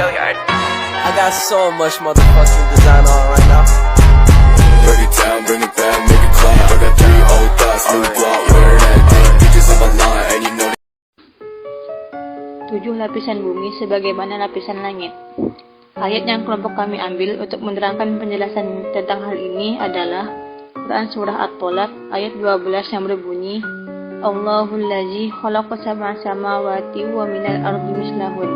I got so much motherfucking design on right now. Break it down, bring it back, make it clap. I got 3 old thoughts, new block, wear that thing. Bitches on my line, and you know. 7 lapisan bumi sebagaimana lapisan langit. Ayat yang kelompok kami ambil untuk menerangkan penjelasan tentang hal ini adalah Quran Surah At-Tolak ayat 12 yang berbunyi Allahul ladzi khalaqas sab'a samawati wa minal ardi mislahun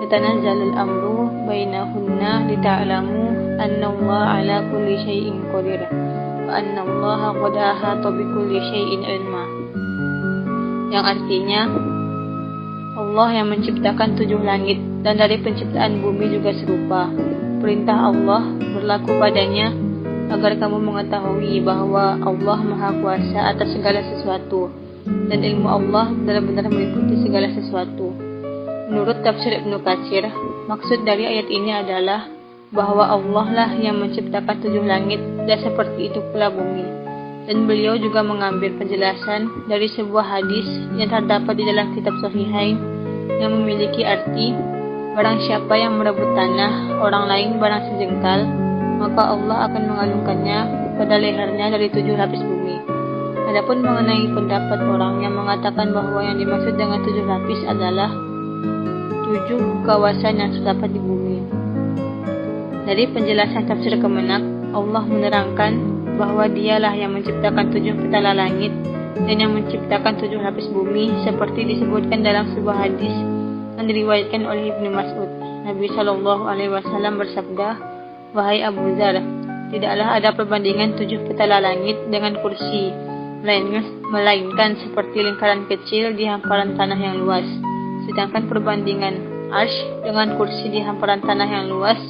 yatanazzalul amru bainahunna lita'lamu annallaha ala kulli syai'in qadir wa annallaha qad ahata bikulli syai'in ilma, yang artinya Allah yang menciptakan 7 langit dan dari penciptaan bumi juga serupa. Perintah Allah berlaku padanya agar kamu mengetahui bahwa Allah Maha Kuasa atas segala sesuatu dan ilmu Allah benar-benar meliputi segala sesuatu. Menurut tafsir Ibnu Katsir, maksud dari ayat ini adalah bahwa Allah lah yang menciptakan 7 langit dan seperti itu pula bumi. Dan beliau juga mengambil penjelasan dari sebuah hadis yang terdapat di dalam kitab Sahihain yang memiliki arti barang siapa yang merebut tanah orang lain barang sejengkal, maka Allah akan mengalungkannya pada lehernya dari 7 lapis bumi. Adapun mengenai pendapat orang yang mengatakan bahwa yang dimaksud dengan 7 lapis adalah 7 kawasan yang terdapat di bumi. Dari penjelasan tafsir Kemenak, Allah menerangkan bahwa dialah yang menciptakan 7 petala langit dan yang menciptakan 7 lapis bumi seperti disebutkan dalam sebuah hadis yang diriwayatkan oleh Ibnu Mas'ud. Nabi Shallallahu Alaihi Wasallam bersabda, "Wahai Abu Dzar, tidaklah ada perbandingan 7 petala langit dengan kursi, melainkan seperti lingkaran kecil di hamparan tanah yang luas. Sedangkan perbandingan arsy dengan kursi di hamparan tanah yang luas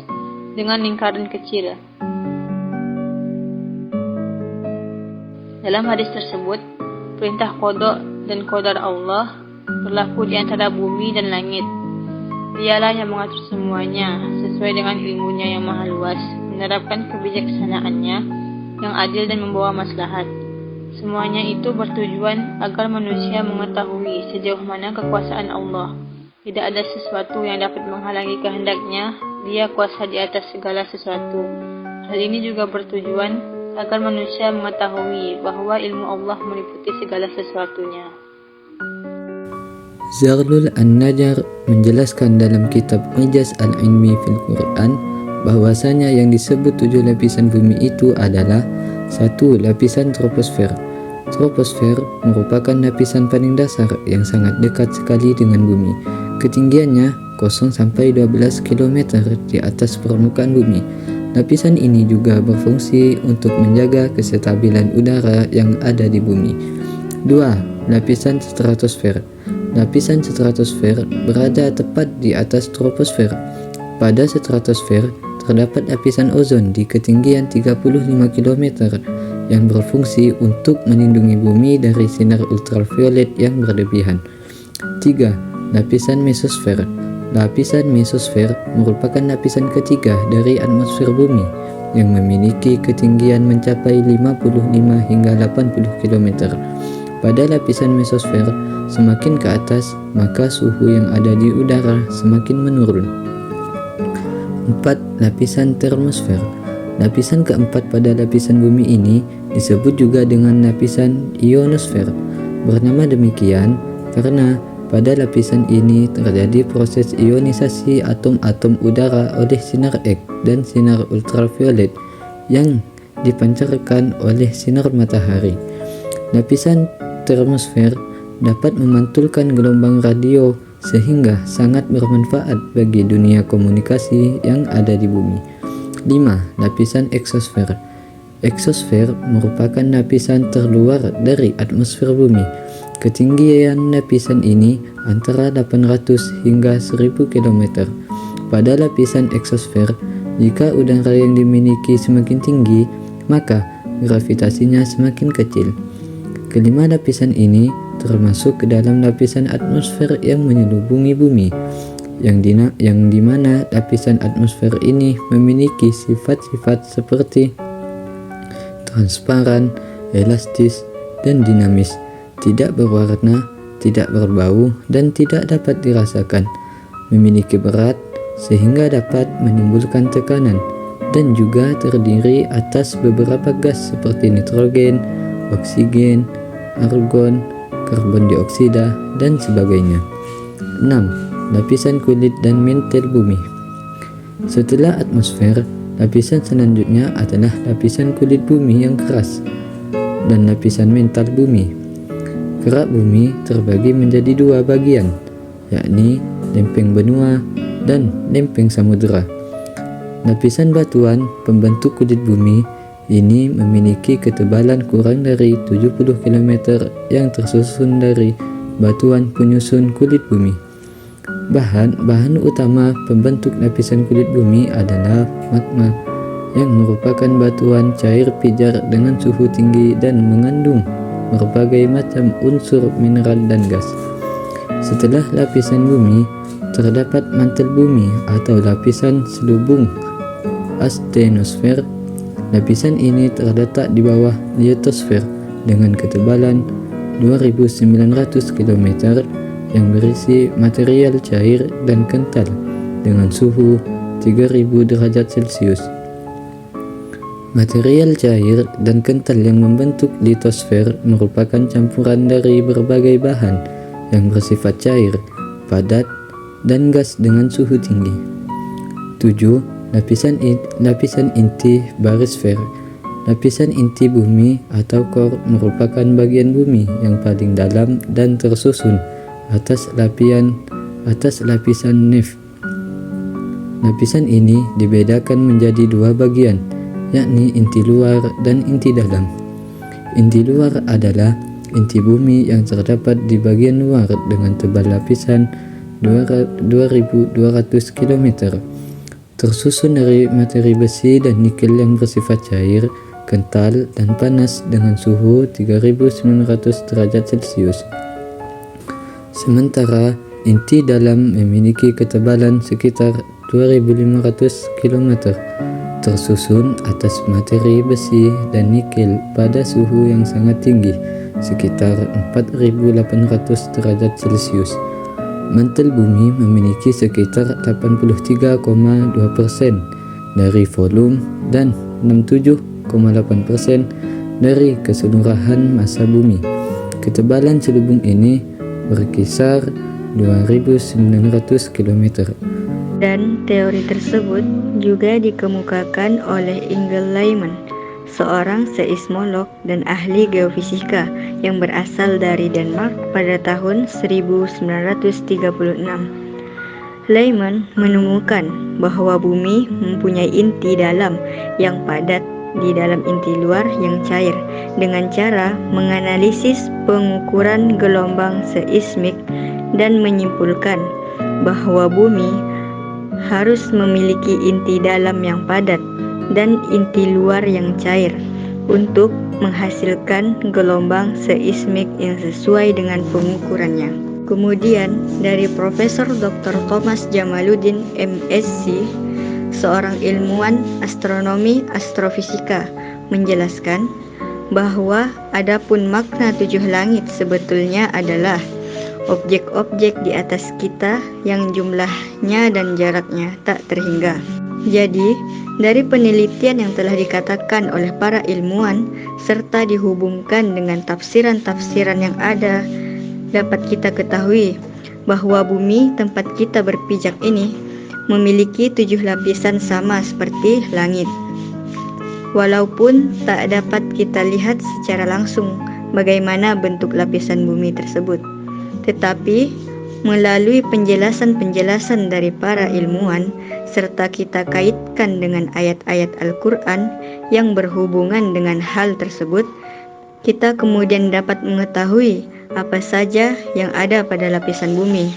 dengan lingkaran kecil." Dalam hadis tersebut, perintah qada dan qadar Allah berlaku di antara bumi dan langit. Dialah yang mengatur semuanya sesuai dengan ilmunya yang maha luas, menerapkan kebijaksanaannya yang adil dan membawa maslahat. Semuanya itu bertujuan agar manusia mengetahui sejauh mana kekuasaan Allah. Tidak ada sesuatu yang dapat menghalangi kehendaknya, Dia kuasa di atas segala sesuatu. Hal ini juga bertujuan agar manusia mengetahui bahwa ilmu Allah meliputi segala sesuatunya. Zarlul An-Najjar menjelaskan dalam kitab Ijaz Al-Ilmi fil Quran bahwasanya yang disebut 7 lapisan bumi itu adalah 1. Lapisan troposfer. Troposfer merupakan lapisan paling dasar yang sangat dekat sekali dengan bumi. Ketinggiannya 0-12 km di atas permukaan bumi. Lapisan ini juga berfungsi untuk menjaga kestabilan udara yang ada di bumi. 2. Lapisan stratosfer. Lapisan stratosfer berada tepat di atas troposfer. Pada stratosfer terdapat lapisan ozon di ketinggian 35 km yang berfungsi untuk melindungi bumi dari sinar ultraviolet yang berlebihan. 3. Lapisan mesosfer. Lapisan mesosfer merupakan lapisan ketiga dari atmosfer bumi yang memiliki ketinggian mencapai 55 hingga 80 km. Pada lapisan mesosfer semakin ke atas, maka suhu yang ada di udara semakin menurun. 4. Lapisan termosfer. Lapisan keempat pada lapisan bumi ini disebut juga dengan lapisan ionosfer. Bernama demikian karena pada lapisan ini terjadi proses ionisasi atom-atom udara oleh sinar X dan sinar ultraviolet yang dipancarkan oleh sinar matahari. Lapisan termosfer dapat memantulkan gelombang radio sehingga sangat bermanfaat bagi dunia komunikasi yang ada di bumi. 5. Lapisan eksosfer. Eksosfer merupakan lapisan terluar dari atmosfer bumi. Ketinggian lapisan ini antara 800 hingga 1000 km. Pada lapisan eksosfer, jika udara yang dimiliki semakin tinggi, maka gravitasinya semakin kecil. Kelima lapisan ini termasuk ke dalam lapisan atmosfer yang menyelubungi bumi, yang dimana lapisan atmosfer ini memiliki sifat-sifat seperti transparan, elastis, dan dinamis, tidak berwarna, tidak berbau, dan tidak dapat dirasakan, memiliki berat, sehingga dapat menimbulkan tekanan, dan juga terdiri atas beberapa gas seperti nitrogen, oksigen, argon, karbon dioksida, dan sebagainya. 6. Lapisan kulit dan mantel bumi. Setelah atmosfer, lapisan selanjutnya adalah lapisan kulit bumi yang keras dan lapisan mantel bumi. Kerak bumi terbagi menjadi dua bagian, yakni lempeng benua dan lempeng samudera. Lapisan batuan pembentuk kulit bumi ini memiliki ketebalan kurang dari 70 km yang tersusun dari batuan penyusun kulit bumi. Bahan utama pembentuk lapisan kulit bumi adalah magma, yang merupakan batuan cair pijar dengan suhu tinggi dan mengandung berbagai macam unsur mineral dan gas. Setelah lapisan bumi, terdapat mantel bumi atau lapisan selubung astenosfer. Lapisan ini terletak di bawah liotosfer dengan ketebalan 2900 km yang berisi material cair dan kental dengan suhu 3000 derajat Celcius. Material cair dan kental yang membentuk litosfer merupakan campuran dari berbagai bahan yang bersifat cair, padat, dan gas dengan suhu tinggi. 7. Lapisan inti barisfer. Lapisan inti bumi atau core merupakan bagian bumi yang paling dalam dan tersusun atas lapisan nef. Lapisan ini dibedakan menjadi dua bagian, yakni inti luar dan inti dalam. Inti luar adalah inti bumi yang terdapat di bagian luar dengan tebal lapisan 2200 km. Tersusun dari materi besi dan nikel yang bersifat cair, kental, dan panas dengan suhu 3900 derajat Celcius. Sementara inti dalam memiliki ketebalan sekitar 2500 km, tersusun atas materi besi dan nikel pada suhu yang sangat tinggi, sekitar 4800 derajat Celcius. Mantel bumi memiliki sekitar 83,2% dari volume dan 67,8% dari keseluruhan massa bumi. Ketebalan selubung ini berkisar 2900 km. Dan teori tersebut juga dikemukakan oleh Inge Lehmann, seorang seismolog dan ahli geofisika yang berasal dari Denmark pada tahun 1936. Lehmann menemukan bahwa bumi mempunyai inti dalam yang padat di dalam inti luar yang cair dengan cara menganalisis pengukuran gelombang seismik dan menyimpulkan bahwa bumi harus memiliki inti dalam yang padat dan inti luar yang cair untuk menghasilkan gelombang seismik yang sesuai dengan pengukurannya. Kemudian dari Profesor Dr. Thomas Jamaluddin MSc, seorang ilmuwan astronomi astrofisika, menjelaskan bahwa adapun makna tujuh langit sebetulnya adalah objek-objek di atas kita yang jumlahnya dan jaraknya tak terhingga. Jadi, dari penelitian yang telah dikatakan oleh para ilmuwan serta dihubungkan dengan tafsiran-tafsiran yang ada, dapat kita ketahui bahwa bumi tempat kita berpijak ini memiliki 7 lapisan sama seperti langit. Walaupun tak dapat kita lihat secara langsung bagaimana bentuk lapisan bumi tersebut, tetapi melalui penjelasan-penjelasan dari para ilmuwan serta kita kaitkan dengan ayat-ayat Al-Quran yang berhubungan dengan hal tersebut, kita kemudian dapat mengetahui apa saja yang ada pada lapisan bumi.